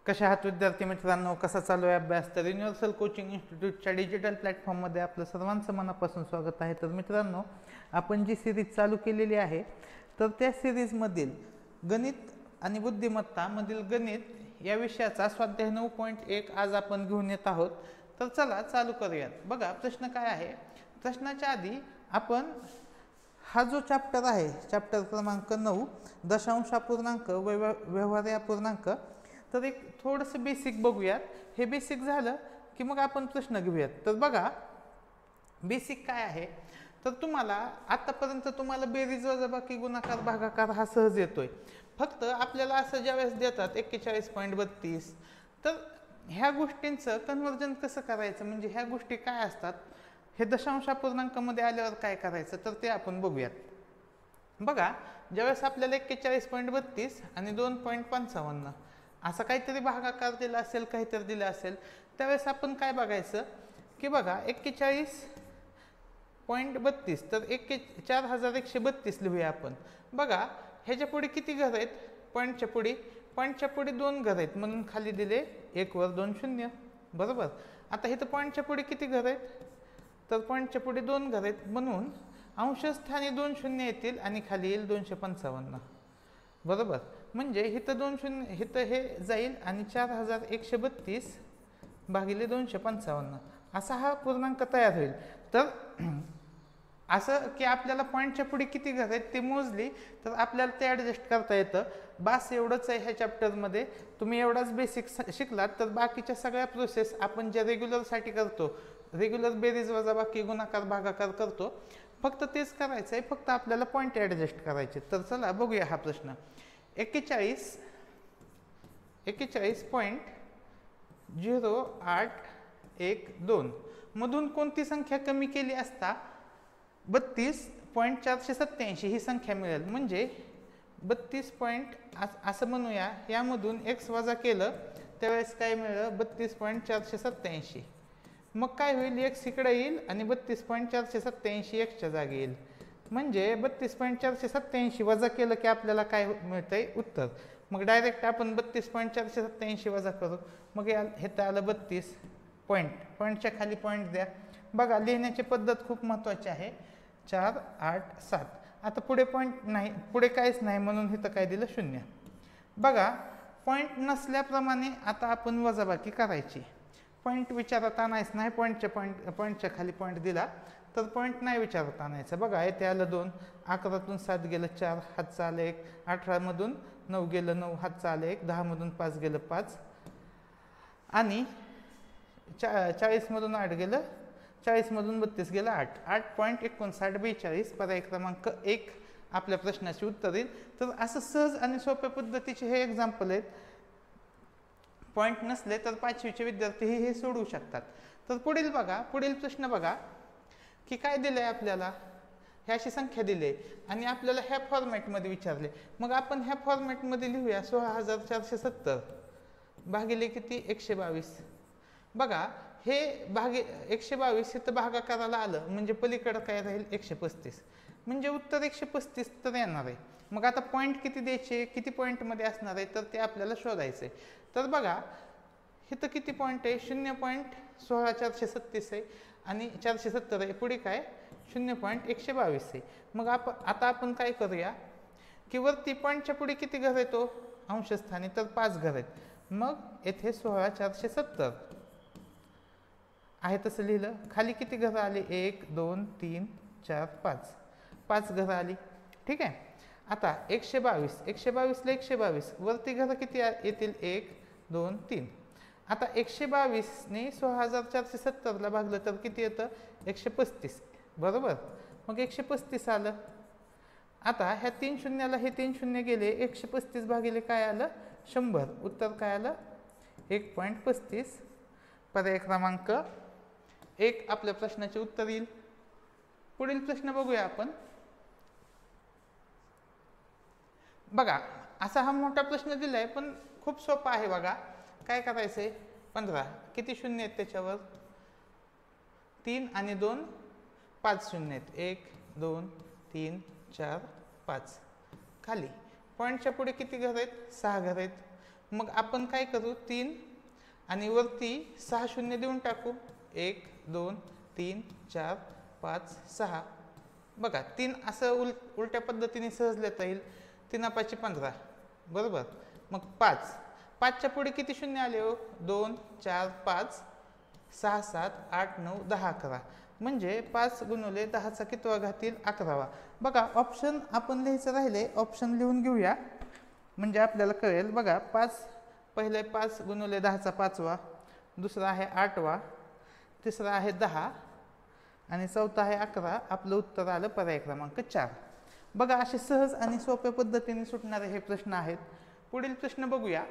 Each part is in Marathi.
कशा आहात विद्यार्थी मित्रांनो, कसा चालू आहे अभ्यास? तर युनिव्हर्सल कोचिंग इन्स्टिट्यूटच्या डिजिटल प्लॅटफॉर्ममध्ये आपलं सर्वांचं मनापासून स्वागत आहे. तर मित्रांनो, आपण जी सिरीज चालू केलेली आहे तर त्या सिरीजमधील गणित आणि बुद्धिमत्ता मधील गणित या विषयाचा स्वाध्याय 9.1 आज आपण घेऊन येत आहोत. तर चला चालू करूयात. बघा प्रश्न काय आहे. प्रश्नाच्या आधी आपण हा जो चॅप्टर आहे, चॅप्टर क्रमांक 9 दशांशापूर्णांक व्यवहार्य अपूर्णांक, तर एक थोडंसं बेसिक बघूयात. हे बेसिक झालं की मग आपण प्रश्न घेऊयात. तर बघा बेसिक काय आहे. तर तुम्हाला आतापर्यंत तुम्हाला बेरीज वजाबाकी गुणाकार भागाकार हा सहज येतोय. फक्त आपल्याला असं ज्यावेळेस देतात 41.32, तर ह्या गोष्टींचं कन्वर्जन कसं करायचं, म्हणजे ह्या गोष्टी काय असतात, हे दशांशापूर्णांकामध्ये आल्यावर काय करायचं, तर ते आपण बघूयात. बघा ज्यावेळेस आपल्याला 41.32 आणि 2.55 असं काहीतरी भागाकार दिला असेल, काहीतरी दिलं असेल, त्यावेळेस आपण काय बघायचं की बघा 41.32 तर 4132 लिहूया आपण. बघा ह्याच्या पुढे किती घर आहेत, पॉईंटच्या पुढे 2 घर आहेत म्हणून खाली दिले 1 वर 2 शून्य, बरोबर. आता इथं पॉईंटच्या पुढे किती घर आहेत, तर पॉईंटच्या पुढे 2 घर आहेत म्हणून अंशस्थानी 2 शून्य येतील आणि खाली येईल 255, बरोबर. म्हणजे इथं 2 शून्य इथं हे जाईल आणि 4132 भागिले 255 असा हा पूर्णांक तयार होईल. तर असं की आपल्याला पॉईंटच्या पुढे किती घर आहेत ते मोजली तर आपल्याला ते ॲडजस्ट करता येतं. बस एवढंच आहे ह्या चॅप्टरमध्ये. तुम्ही एवढाच बेसिक शिकलात तर बाकीच्या सगळ्या प्रोसेस आपण ज्या रेग्युलरसाठी करतो, रेग्युलर बेरीज वजाबाकी गुणाकार भागाकार करतो, फक्त तेच करायचं आहे. फक्त आपल्याला पॉईंट ॲडजस्ट करायचे. तर चला बघूया हा प्रश्न. 41.0812 मधून कोणती संख्या कमी केली असता 32.487 ही संख्या मिळेल. म्हणजे 32 असं म्हणूया, यामधून x वजा केलं त्यावेळेस काय मिळेल 32.487. मग काय होईल, x इकडे येईल आणि 32.487 एक्सच्या जागी येईल. म्हणजे 32.487 वजा केलं की आपल्याला काय मिळतंय उत्तर. मग डायरेक्ट आपण 32.487 वजा करू. मग हे तर आलं 32. पॉईंटच्या खाली पॉईंट द्या. बघा लिहिण्याची पद्धत खूप महत्त्वाची आहे. 4 8 7. आता पुढे पॉईंट नाही, पुढे काहीच नाही म्हणून इथं काय दिलं 0. बघा पॉईंट नसल्याप्रमाणे आता आपण वजाबाकी करायची. पॉईंट विचारात आणायचं नाही. पॉईंटच्या खाली पॉईंट दिला तर पॉईंट नाही विचारात आणायचं. बघा येथे आलं 2, 11तून 7 गेलं 4, हातचं आलं 1, 18मधून 9 गेलं 9, हातचं आलं 1, 10मधून 5 गेलं 5 आणि 40मधून 8 गेलं, 40मधून 32 गेलं 8. 8.5942 पर्याय क्रमांक 1 आपल्या प्रश्नाची उत्तर येईल. तर असं सहज आणि सोप्या पद्धतीचे हे एक्झाम्पल आहेत. पॉईंट नसले तर 5वीचे विद्यार्थी हे सोडवू शकतात. तर पुढील बघा, पुढील प्रश्न बघा की काय दिलं आहे आपल्याला. ह्या अशी संख्या दिली आहे आणि आपल्याला ह्या फॉर्मॅटमध्ये विचारले. मग आपण ह्या फॉर्मॅटमध्ये लिहूया 16,470 भागिले किती 122. बघा हे 122 इथं भागाकाराला आलं म्हणजे पलीकडं काय राहील 135. म्हणजे उत्तर 135 तर येणार आहे. मग आता पॉईंट किती द्यायचे, किती पॉईंटमध्ये असणार आहे तर ते आपल्याला शोधायचं आहे. तर बघा इथं किती पॉईंट आहे, 0.16437 आहे आणि 470 आहे. पुढे काय 0.122 आहे. मग आता आपण काय करूया की वरती पॉईंटच्या पुढे किती घर येतो अंशस्थानी, तर 5 घर आहेत. मग येथे 16,470 आहे तसं लिहिलं. खाली किती घरं आली 1 2 3 4 5 घरं आली. ठीक आहे. आता 122 122ला 122 वरती घरं किती येतील 1 2 3. आता 122ने 16,470ला भागलं तर किती येतं 135, बरोबर. मग 135 आलं. आता ह्या 3 शून्याला हे 3 शून्य गेले, 135 भागिले काय आलं 100. उत्तर काय आलं 1.35. पर्याय क्रमांक 1 आपल्या प्रश्नाचे उत्तर येईल. पुढील प्रश्न बघूया आपण. बघा असा हा मोठा प्रश्न दिलाय पण खूप सोपा आहे. बघा काय करायचंय 15 किती शून्य आहेत त्याच्यावर 3 आणि 2 5 शून्य आहेत. 1 2 3 4 5. खाली पॉईंटच्या पुढे किती घर आहेत 6 घर आहेत. मग आपण काय करू 3 आणि वरती 6 शून्य देऊन टाकू 1 2 3 4 5 6 बघा 3 असं उलट्या पद्धतीने सहज लिहिता येईल 3 5 15 बरोबर मग 5 5च्या पुढे किती शून्य आले हो 2 4 5 6 7 8 9 10 11 म्हणजे 5 गुणिले 10चा कितवा घात येईल 11वा बघा ऑप्शन आपण लिहायचं राहिले ऑप्शन लिहून घेऊया म्हणजे आपल्याला कळेल बघा 5 पहिले 5 गुणिले 10चा 5वा दुसरा आहे 8वा तिसरा आहे 10 आणि चौथा आहे 11 आपलं उत्तर आलं पर्याय क्रमांक 4 बघा असे सहज आणि सोप्या पद्धतीने सुटणारे हे प्रश्न आहेत पुढील प्रश्न बघूया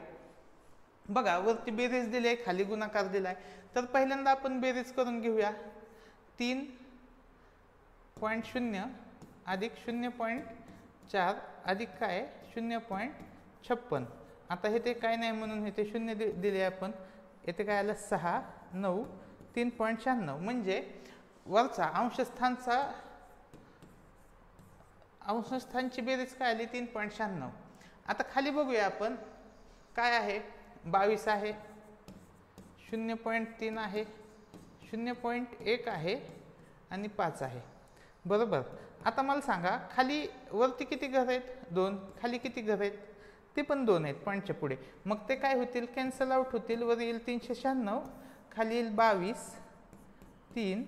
बघा वरती बेरीज दिली आहे खाली गुणाकार दिलाय तर पहिल्यांदा आपण बेरीज करून घेऊया 3.0 अधिक 0.4 अधिक काय 0.56 आता हे ते काय नाही म्हणून हे ते शून्य दिले आपण येथे काय आलं 6 9 3.96 म्हणजे वरचा अंशस्थानची बेरीज काय आली 3.96 आता खाली बघूया आपण काय आहे 22 आहे 0.3 आहे 0.1 आहे आणि 5 आहे बरोबर आता मला सांगा खाली वरती किती घर आहेत 2 खाली किती घर आहेत ते पण 2 आहेत पॉईंटच्या पुढे मग ते काय होतील कॅन्सल आउट होतील वर येईल 396 खाली येईल 22 3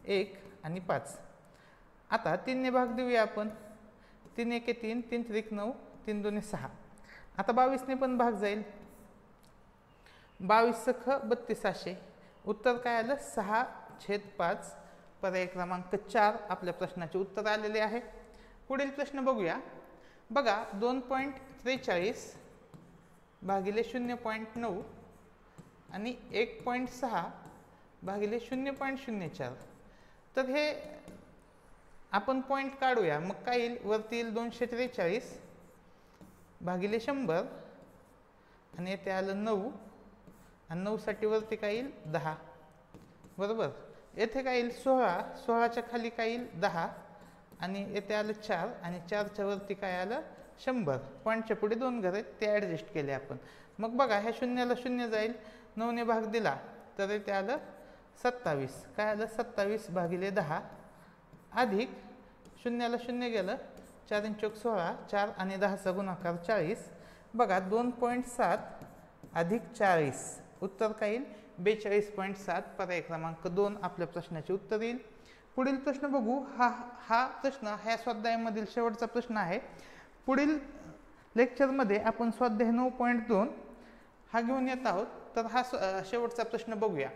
1 आणि 5 आता 3 ने भाग देऊया आपण 3 1 3 3 3 9 3 2 6 आता 22 ने पण भाग जाईल 22 सख 3200 उत्तर काय आलं 6/5 पर्याय क्रमांक 4 आपल्या प्रश्नाचे उत्तर आलेले आहे पुढील प्रश्न बघूया बघा 2.43 भागिले 0.9 आणि 1.6 भागिले 0.04 तर हे आपण पॉईंट काढूया मग काय येईल वरती येईल 243 भागिले 100 आणि येथे आलं 9 आणि 9 साठी वरती काय येईल 10 बरोबर येथे काय येईल 16च्या खाली काय येईल 10 आणि येथे आलं 4 आणि 4च्या वरती काय आलं 100 पॉईंटच्या पुढे 2 घर आहेत ते ॲडजस्ट केले आपण मग बघा ह्या शून्याला शून्य जाईल 9 ने भाग दिला तर येथे आलं 27 काय आलं 27 भागिले 10 अधिक शून्याला शून्य गेलं 4 × 16 4 आणि 10चा गुणाकार 40 बघा 2.7 अधिक 40 उत्तर काय येईल 42.7 पर्याय क्रमांक 2 आपल्या प्रश्नाचे उत्तर येईल पुढील प्रश्न बघू हा प्रश्न ह्या स्वाध्यायामधील शेवटचा प्रश्न आहे पुढील लेक्चरमध्ये आपण स्वाध्याय 9.2 हा घेऊन येत आहोत तर हा शेवटचा प्रश्न बघूया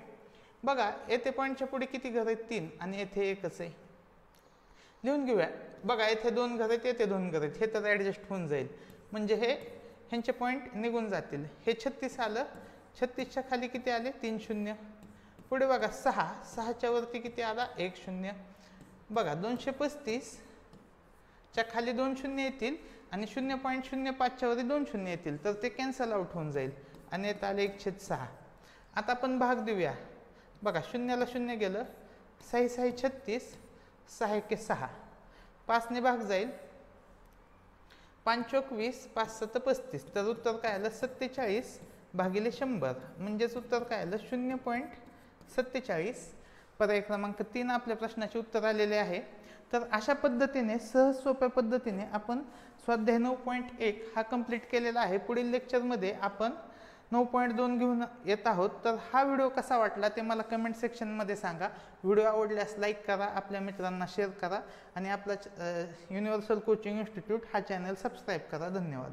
बघा येथे पॉईंटच्या पुढे किती घर आहेत 3 आणि येथे एकच आहे लिहून घेऊया बघा येथे 2 घर आहेत येथे 2 घर आहेत हे तर ॲडजस्ट होऊन जाईल म्हणजे ह्यांचे पॉईंट निघून जातील हे 36 आलं 36च्या खाली किती आले 3 शून्य पुढे बघा 6च्या वरती किती आला 1 शून्य बघा 235 च्या खाली 2 शून्य येतील आणि 0.05च्या वरती 2 शून्य येतील तर ते कॅन्सल आउट होऊन जाईल आणि येत आले 1/6 आता आपण भाग देऊया बघा शून्याला शून्य गेलं 6 6 36 6 1 6 5 ने भाग जाईल 5 चौक 20 5 7 35 तर उत्तर काय आलं 47 भागिले 100 म्हणजेच उत्तर काय आलं 0.47 पर्याय क्रमांक 3 आपल्या प्रश्नाचे उत्तर आलेले आहे तर अशा पद्धतीने सहज सोप्या पद्धतीने आपण स्वाध्याय 9.1 हा कंप्लीट केलेला आहे पुढील लेक्चरमध्ये आपण 9.2 घेऊन येत आहोत तर हा व्हिडिओ कसा वाटला ते मला कमेंट सेक्शनमध्ये सांगा व्हिडिओ आवडल्यास लाईक करा आपल्या मित्रांना शेअर करा आणि आपला युनिव्हर्सल कोचिंग इन्स्टिट्यूट हा चॅनल सबस्क्राईब करा धन्यवाद